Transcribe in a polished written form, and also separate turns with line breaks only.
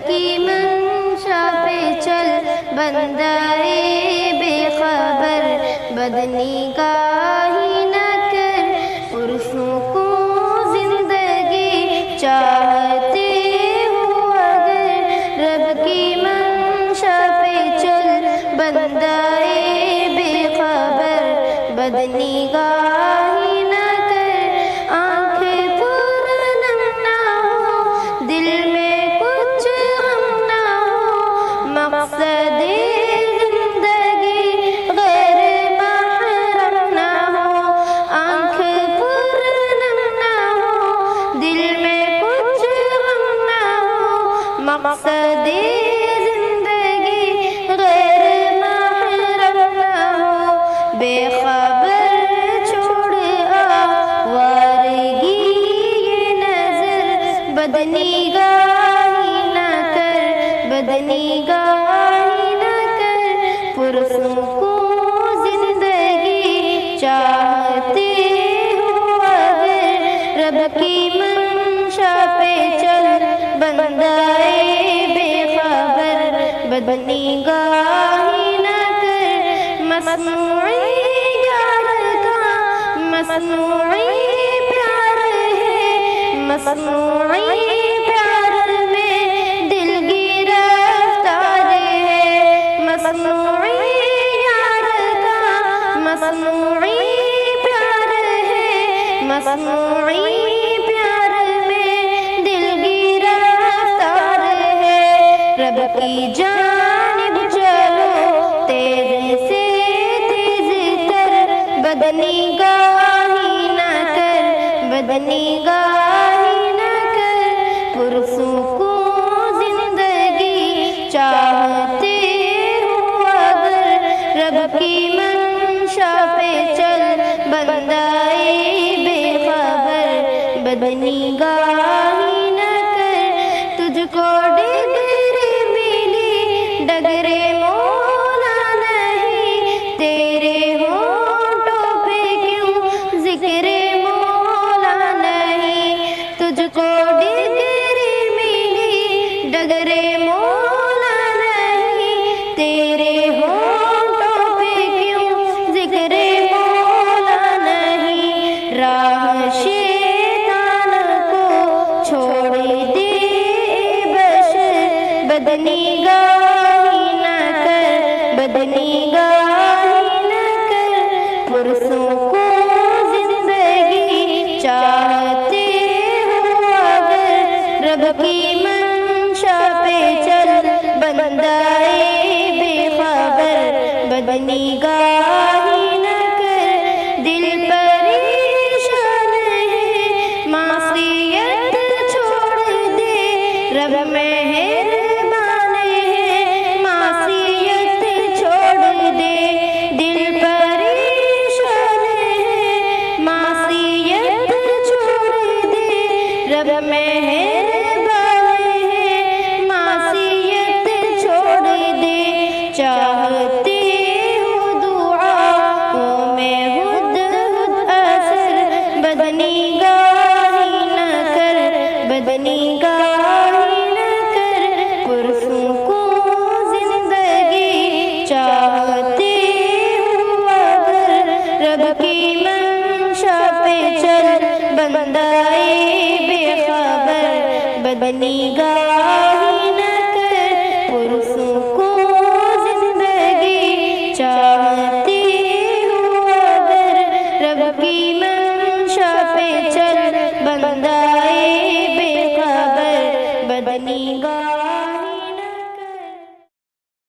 کی منشا پہ چل بندائے بے خبر، بدنگاہی نہ کر پرسوں کو زندگی چاہتے ہو اگر، رب کی منشا پہ چل بندائے بے خبر، بدنگاہی نہ کر، آنکھیں پرنم نہ ہو، دل میں کچھ غم نہ ہو، مقصد زندگی غیر محرم نہ ہو، آنکھ پرنم نہ ہو، دل میں کچھ غم نہ ہو، مقصد زندگی غیر محرم نہ ہو، بے خبر چھوڑ آوارگی یہ نظر، بدنگاہی نہ کر، بدنگاہی نہ کر، پرسوں کو زندگی چاہتے ہو اگر، رب کی منشا پہ چل بندائے بے خبر، بدنگاہی نہ کر، مصنوعی یار کا مصنوعی پیار ہے، مصنوعی پیار میں دل گرفتار ہے، مصنوعی یار کا مصنوعی پیار ہے، مصنوعی پیار میں دل گرفتار ہے، رب کی جانب چلو تیز سے تیز تر، بدنگاہی نہ کر، بدنگاہی نہ کر، پرسوں کو زندگی چاہتے ہو اگر، رب کی منشا پہ چل بندائے بے خبر، بدنگاہی نہ کر، تجھ کو ڈگری ملی ڈگرے مولا نہیں، تیرے ہونٹوں پہ کیوں ذکر مولا نہیں، تجھ کو ڈگری ملی ڈگرے مولا نہیں، تیرے ہونٹوں پہ کیوں ذکر مولا نہیں، راہ شیطان کو چھوڑ دے بشر، بدنگاہی نہ کر، بدنگاہی نہ کر، پرسوں کو زندگی چاہتے ہو اگر، رب کی منشا پہ چل بندائے بے خبر، بدنگاہی نہ کر، دل پریشان ہے معصیت چھوڑ دے، رب مہربان ہے معصیت چھوڑ دے، دل پریشان ہے معصیت چھوڑ دے، رب مہربان ہے معصیت چھوڑ دے، چاہتے ہو دعاؤں میں ہد ہد اثر، بدنگاہی نہ کر، بدنگاہی نہ کر، پرسوں کو زندگی چاہتے ہو اگر، رب کی منشا پہ چل بندائے بے خبر، بدنگاہی نہ کر، پرسوں کو زندگی چاہتے ہو اگر، رب کی منشا پہ چل بندائے